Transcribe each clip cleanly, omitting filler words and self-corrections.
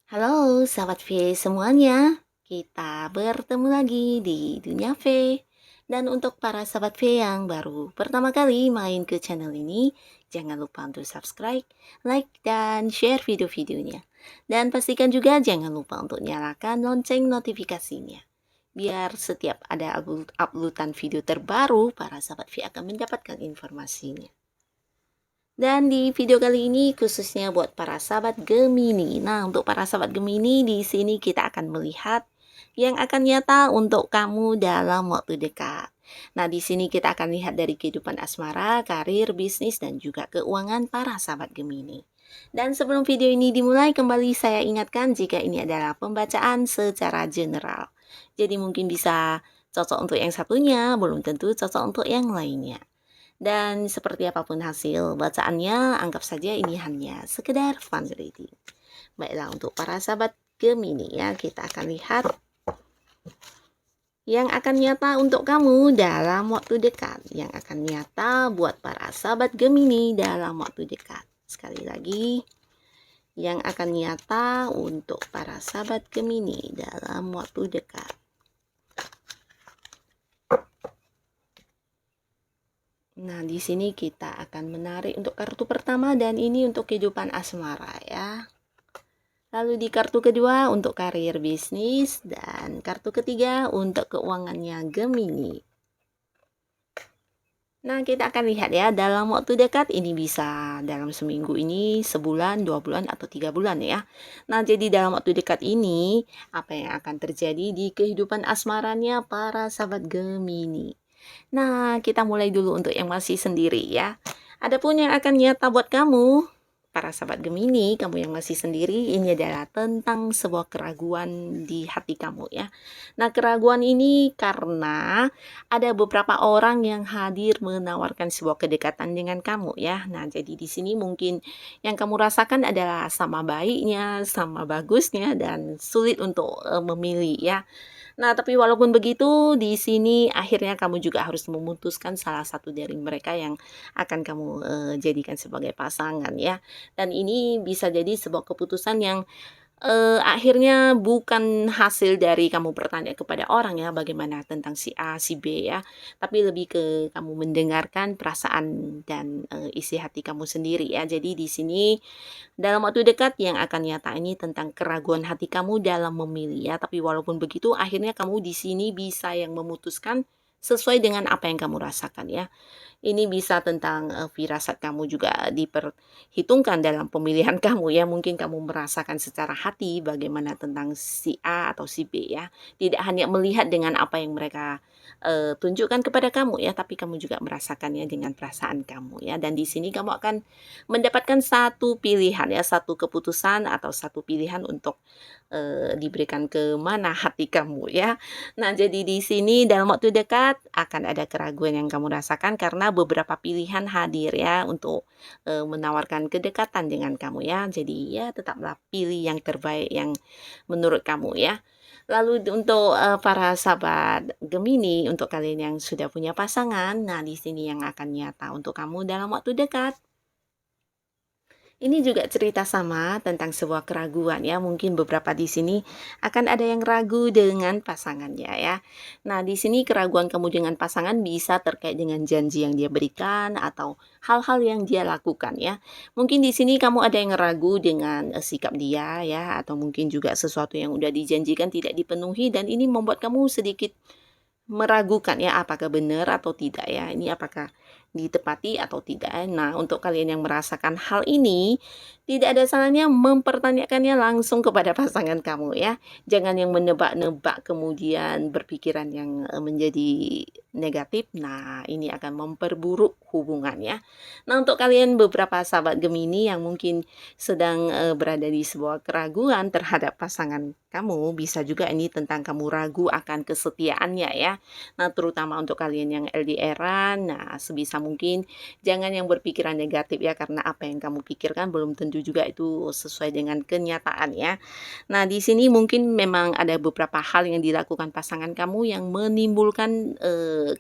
Halo sahabat V semuanya, kita bertemu lagi di Dunia V. Dan untuk para sahabat V yang baru pertama kali main ke channel ini, jangan lupa untuk subscribe, like, dan share video-videonya. Dan pastikan juga jangan lupa untuk nyalakan lonceng notifikasinya. Biar setiap ada uploadan video terbaru, para sahabat V akan mendapatkan informasinya. Dan di video kali ini khususnya buat para sahabat Gemini. Nah, untuk para sahabat Gemini di sini kita akan melihat yang akan nyata untuk kamu dalam waktu dekat. Nah, di sini kita akan lihat dari kehidupan asmara, karir, bisnis, dan juga keuangan para sahabat Gemini. Dan sebelum video ini dimulai, kembali saya ingatkan jika ini adalah pembacaan secara general. Jadi mungkin bisa cocok untuk yang satunya, belum tentu cocok untuk yang lainnya. Dan seperti apapun hasil bacaannya, anggap saja ini hanya sekedar fun reading. Baiklah, untuk para sahabat Gemini ya, kita akan lihat yang akan nyata untuk kamu dalam waktu dekat. Yang akan nyata buat para sahabat Gemini dalam waktu dekat. Sekali lagi, yang akan nyata untuk para sahabat Gemini dalam waktu dekat. Nah, di sini kita akan menarik untuk kartu pertama dan ini untuk kehidupan asmara ya. Lalu di kartu kedua untuk karir bisnis dan kartu ketiga untuk keuangannya Gemini. Nah, kita akan lihat ya dalam waktu dekat ini bisa dalam seminggu ini, sebulan, 2 bulan, atau 3 bulan ya. Nah, jadi dalam waktu dekat ini apa yang akan terjadi di kehidupan asmaranya para sahabat Gemini. Nah, kita mulai dulu untuk yang masih sendiri ya. Adapun yang akan nyata buat kamu, para sahabat Gemini, kamu yang masih sendiri, ini adalah tentang sebuah keraguan di hati kamu ya. Nah, keraguan ini karena ada beberapa orang yang hadir menawarkan sebuah kedekatan dengan kamu ya. Nah, jadi di sini mungkin yang kamu rasakan adalah sama baiknya, sama bagusnya, dan sulit untuk memilih ya. Nah, tapi walaupun begitu, di sini akhirnya kamu juga harus memutuskan salah satu dari mereka yang akan kamu jadikan sebagai pasangan ya. Dan ini bisa jadi sebuah keputusan yang akhirnya bukan hasil dari kamu bertanya kepada orang ya, bagaimana tentang si A, si B ya, tapi lebih ke kamu mendengarkan perasaan dan isi hati kamu sendiri ya. Jadi di sini dalam waktu dekat yang akan nyata ini tentang keraguan hati kamu dalam memilih ya. Tapi walaupun begitu, akhirnya kamu di sini bisa yang memutuskan sesuai dengan apa yang kamu rasakan ya. Ini bisa tentang firasat kamu juga diperhitungkan dalam pemilihan kamu ya. Mungkin kamu merasakan secara hati bagaimana tentang si A atau si B ya. Tidak hanya melihat dengan apa yang mereka tunjukkan kepada kamu ya, tapi kamu juga merasakannya dengan perasaan kamu ya. Dan di sini kamu akan mendapatkan satu pilihan ya, satu keputusan atau satu pilihan untuk diberikan ke mana hati kamu ya. Nah, jadi di sini dalam waktu dekat akan ada keraguan yang kamu rasakan karena beberapa pilihan hadir ya untuk menawarkan kedekatan dengan kamu ya. Jadi ya tetaplah pilih yang terbaik yang menurut kamu ya. Lalu untuk para sahabat Gemini, untuk kalian yang sudah punya pasangan, nah di sini yang akan nyata untuk kamu dalam waktu dekat. Ini juga cerita sama tentang sebuah keraguan ya. Mungkin beberapa di sini akan ada yang ragu dengan pasangannya ya. Nah, di sini keraguan kamu dengan pasangan bisa terkait dengan janji yang dia berikan atau hal-hal yang dia lakukan ya. Mungkin di sini kamu ada yang ragu dengan sikap dia ya, atau mungkin juga sesuatu yang udah dijanjikan tidak dipenuhi dan ini membuat kamu sedikit meragukan ya apakah benar atau tidak ya. Ini apakah ditepati atau tidak. Nah, untuk kalian yang merasakan hal ini, tidak ada salahnya mempertanyakannya langsung kepada pasangan kamu ya. Jangan yang menebak-nebak kemudian berpikiran yang menjadi negatif. Nah, ini akan memperburuk hubungannya. Nah, untuk kalian beberapa sahabat Gemini yang mungkin sedang berada di sebuah keraguan terhadap pasangan kamu, bisa juga ini tentang kamu ragu akan kesetiaannya ya. Nah, terutama untuk kalian yang LDR-an, nah sebisa mungkin jangan yang berpikiran negatif ya, karena apa yang kamu pikirkan belum tentu juga itu sesuai dengan kenyataan ya. Nah, di sini mungkin memang ada beberapa hal yang dilakukan pasangan kamu yang menimbulkan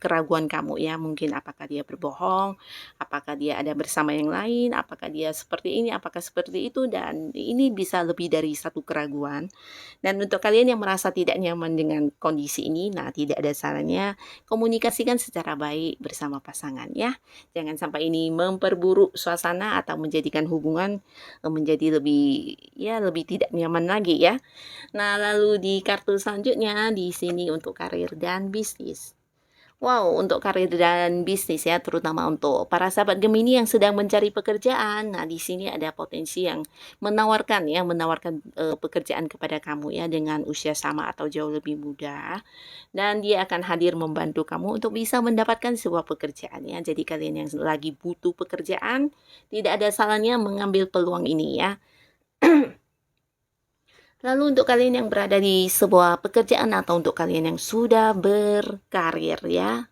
keraguan kamu ya. Mungkin apakah dia berbohong nongkrong, apakah dia ada bersama yang lain, apakah dia seperti ini, apakah seperti itu, dan ini bisa lebih dari satu keraguan. Dan untuk kalian yang merasa tidak nyaman dengan kondisi ini, nah tidak ada salahnya komunikasikan secara baik bersama pasangan ya. Jangan sampai ini memperburuk suasana atau menjadikan hubungan menjadi lebih tidak nyaman lagi ya. Nah, lalu di kartu selanjutnya di sini untuk karir dan bisnis. Wow, untuk karir dan bisnis ya, terutama untuk para sahabat Gemini yang sedang mencari pekerjaan. Nah, di sini ada potensi yang menawarkan pekerjaan kepada kamu ya dengan usia sama atau jauh lebih muda. Dan dia akan hadir membantu kamu untuk bisa mendapatkan sebuah pekerjaan ya. Jadi kalian yang lagi butuh pekerjaan, tidak ada salahnya mengambil peluang ini ya. Lalu untuk kalian yang berada di sebuah pekerjaan atau untuk kalian yang sudah berkarir ya.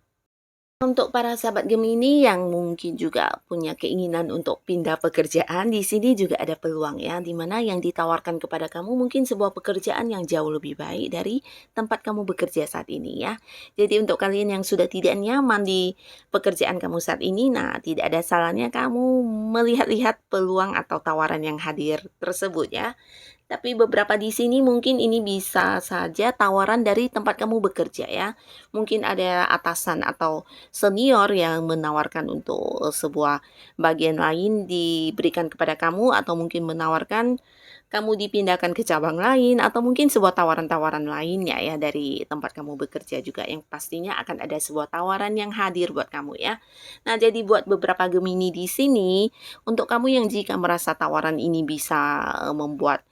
Untuk para sahabat Gemini yang mungkin juga punya keinginan untuk pindah pekerjaan, di sini juga ada peluang ya, di mana yang ditawarkan kepada kamu mungkin sebuah pekerjaan yang jauh lebih baik dari tempat kamu bekerja saat ini ya. Jadi untuk kalian yang sudah tidak nyaman di pekerjaan kamu saat ini, nah tidak ada salahnya kamu melihat-lihat peluang atau tawaran yang hadir tersebut ya. Tapi beberapa di sini mungkin ini bisa saja tawaran dari tempat kamu bekerja ya. Mungkin ada atasan atau senior yang menawarkan untuk sebuah bagian lain diberikan kepada kamu, atau mungkin menawarkan kamu dipindahkan ke cabang lain, atau mungkin sebuah tawaran-tawaran lainnya ya dari tempat kamu bekerja juga, yang pastinya akan ada sebuah tawaran yang hadir buat kamu ya. Nah, jadi buat beberapa Gemini di sini, untuk kamu yang jika merasa tawaran ini bisa membuat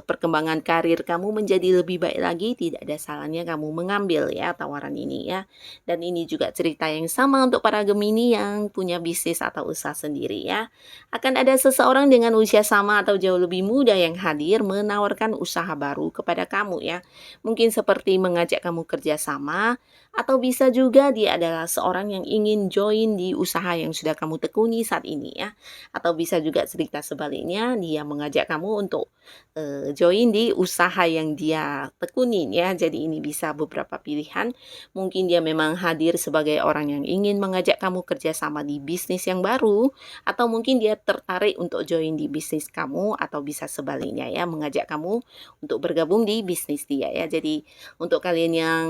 perkembangan karir kamu menjadi lebih baik lagi, tidak ada salahnya kamu mengambil ya tawaran ini ya. Dan ini juga cerita yang sama untuk para Gemini yang punya bisnis atau usaha sendiri ya. Akan ada seseorang dengan usia sama atau jauh lebih muda yang hadir menawarkan usaha baru kepada kamu ya. Mungkin seperti mengajak kamu kerjasama, atau bisa juga dia adalah seorang yang ingin join di usaha yang sudah kamu tekuni saat ini ya. Atau bisa juga cerita sebaliknya, dia mengajak kamu untuk join di usaha yang dia tekunin ya. Jadi ini bisa beberapa pilihan. Mungkin dia memang hadir sebagai orang yang ingin mengajak kamu kerjasama di bisnis yang baru, atau mungkin dia tertarik untuk join di bisnis kamu, atau bisa sebaliknya ya, mengajak kamu untuk bergabung di bisnis dia ya. Jadi untuk kalian yang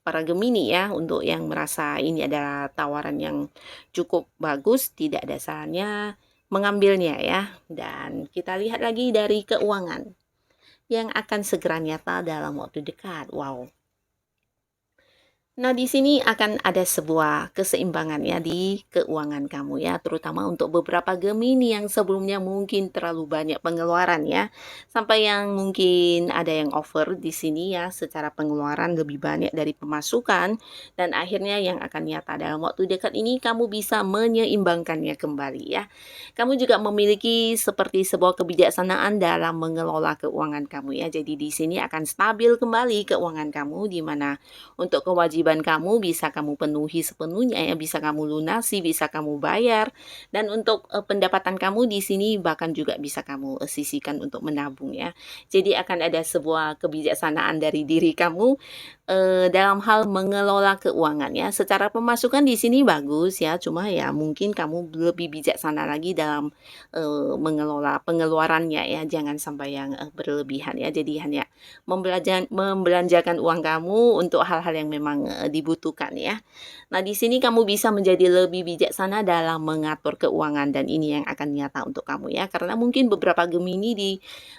para Gemini ya, untuk yang merasa ini adalah tawaran yang cukup bagus, tidak ada salahnya mengambilnya ya. Dan kita lihat lagi dari keuangan yang akan segera nyata dalam waktu dekat. Wow. Nah, di sini akan ada sebuah keseimbangan ya di keuangan kamu ya, terutama untuk beberapa Gemini yang sebelumnya mungkin terlalu banyak pengeluaran ya, sampai yang mungkin ada yang over di sini ya, secara pengeluaran lebih banyak dari pemasukan, dan akhirnya yang akan nyata dalam waktu dekat ini kamu bisa menyeimbangkannya kembali ya. Kamu juga memiliki seperti sebuah kebijaksanaan dalam mengelola keuangan kamu ya. Jadi di sini akan stabil kembali keuangan kamu, di mana untuk kewajiban kamu bisa kamu penuhi sepenuhnya ya, bisa kamu lunasi, bisa kamu bayar. Dan untuk pendapatan kamu di sini bahkan juga bisa kamu sisihkan untuk menabung ya. Jadi akan ada sebuah kebijaksanaan dari diri kamu dalam hal mengelola keuangan ya. Secara pemasukan di sini bagus ya, cuma ya mungkin kamu lebih bijaksana lagi dalam mengelola pengeluarannya ya. Jangan sampai yang berlebihan ya. Jadi hanya membelanjakan uang kamu untuk hal-hal yang memang dibutuhkan ya. Nah, di sini kamu bisa menjadi lebih bijaksana dalam mengatur keuangan, dan ini yang akan nyata untuk kamu ya. Karena mungkin beberapa Gemini di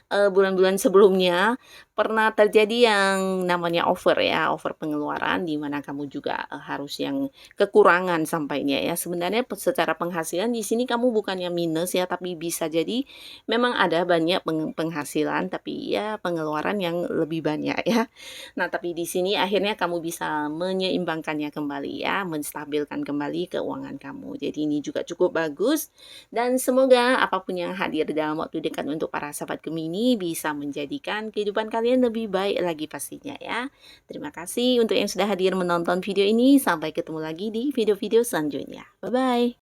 bulan-bulan sebelumnya pernah terjadi yang namanya over ya, over pengeluaran, di mana kamu juga harus yang kekurangan sampainya ya. Sebenarnya secara penghasilan di sini kamu bukannya minus ya, tapi bisa jadi memang ada banyak penghasilan, tapi ya pengeluaran yang lebih banyak ya. Nah, tapi di sini akhirnya kamu bisa menyeimbangkannya kembali ya, menstabilkan kembali keuangan kamu. Jadi ini juga cukup bagus, dan semoga apapun yang hadir dalam waktu dekat untuk para sahabat Gemini bisa menjadikan kehidupan kalian lebih baik lagi pastinya ya. Terima kasih untuk yang sudah hadir menonton video ini. Sampai ketemu lagi di video-video selanjutnya. Bye-bye.